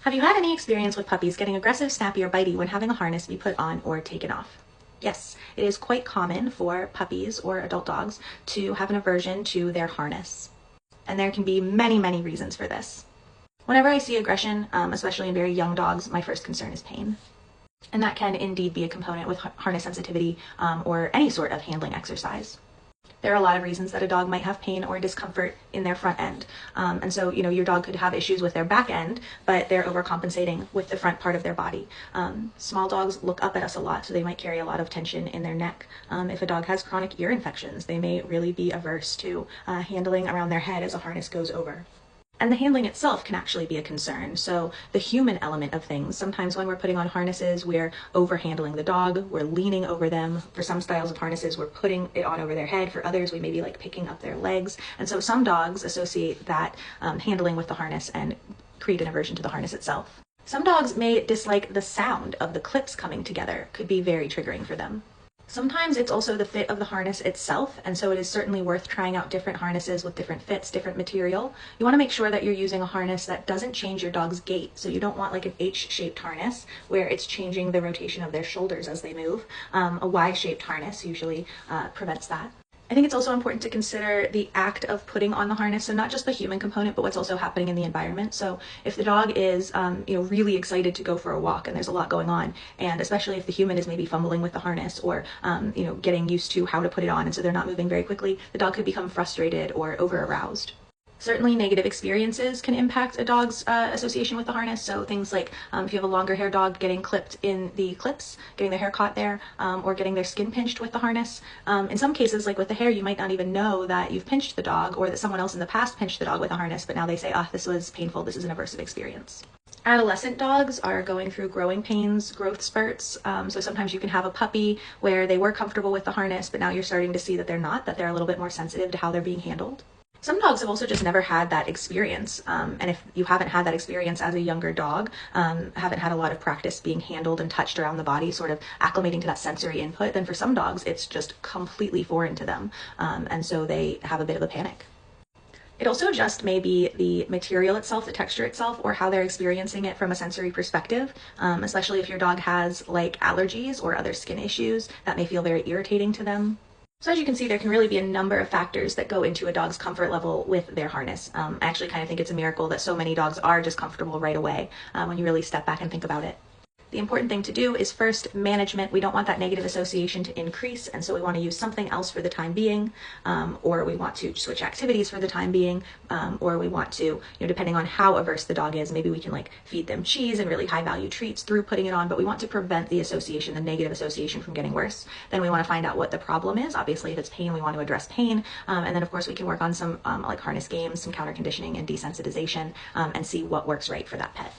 Have you had any experience with puppies getting aggressive, snappy, or bitey when having a harness be put on or taken off? Yes, it is quite common for puppies or adult dogs to have an aversion to their harness. And there can be many, many reasons for this. Whenever I see aggression, especially in very young dogs, my first concern is pain. And that can indeed be a component with harness sensitivity or any sort of handling exercise. There are a lot of reasons that a dog might have pain or discomfort in their front end. And so, your dog could have issues with their back end, but they're overcompensating with the front part of their body. Small dogs look up at us a lot, so they might carry a lot of tension in their neck. If a dog has chronic ear infections, they may really be averse to handling around their head as a harness goes over. And the handling itself can actually be a concern. So the human element of things, sometimes when we're putting on harnesses, we're over-handling the dog, we're leaning over them. For some styles of harnesses, we're putting it on over their head. For others, we may be like picking up their legs. And so some dogs associate that handling with the harness and create an aversion to the harness itself. Some dogs may dislike the sound of the clips coming together, could be very triggering for them. Sometimes it's also the fit of the harness itself, and so it is certainly worth trying out different harnesses with different fits, different material. You want to make sure that you're using a harness that doesn't change your dog's gait, so you don't want like an H-shaped harness where it's changing the rotation of their shoulders as they move. A Y-shaped harness usually prevents that. I think it's also important to consider the act of putting on the harness, so not just the human component, but what's also happening in the environment. So if the dog is, really excited to go for a walk and there's a lot going on, and especially if the human is maybe fumbling with the harness or, getting used to how to put it on, and so they're not moving very quickly, the dog could become frustrated or over-aroused. Certainly negative experiences can impact a dog's association with the harness. So things like if you have a longer hair dog getting clipped in the clips, getting their hair caught there, or getting their skin pinched with the harness. In some cases, like with the hair, you might not even know that you've pinched the dog or that someone else in the past pinched the dog with a harness, but now they say, this was painful, this is an aversive experience. Adolescent dogs are going through growing pains, growth spurts. So sometimes you can have a puppy where they were comfortable with the harness, but now you're starting to see that they're not, that they're a little bit more sensitive to how they're being handled. Some dogs have also just never had that experience. And if you haven't had that experience as a younger dog, haven't had a lot of practice being handled and touched around the body, sort of acclimating to that sensory input, then for some dogs, it's just completely foreign to them. And so they have a bit of a panic. It also just may be the material itself, the texture itself, or how they're experiencing it from a sensory perspective, especially if your dog has like allergies or other skin issues that may feel very irritating to them. So as you can see, there can really be a number of factors that go into a dog's comfort level with their harness. I actually kind of think it's a miracle that so many dogs are just comfortable right away when you really step back and think about it. The important thing to do is first management. We don't want that negative association to increase, and so we want to use something else for the time being, or we want to switch activities for the time being, or we want to, depending on how averse the dog is, maybe we can like feed them cheese and really high value treats through putting it on, but we want to prevent the association, the negative association from getting worse. Then we want to find out what the problem is. Obviously, if it's pain, we want to address pain, and then of course we can work on some like harness games, some counter conditioning and desensitization, and see what works right for that pet.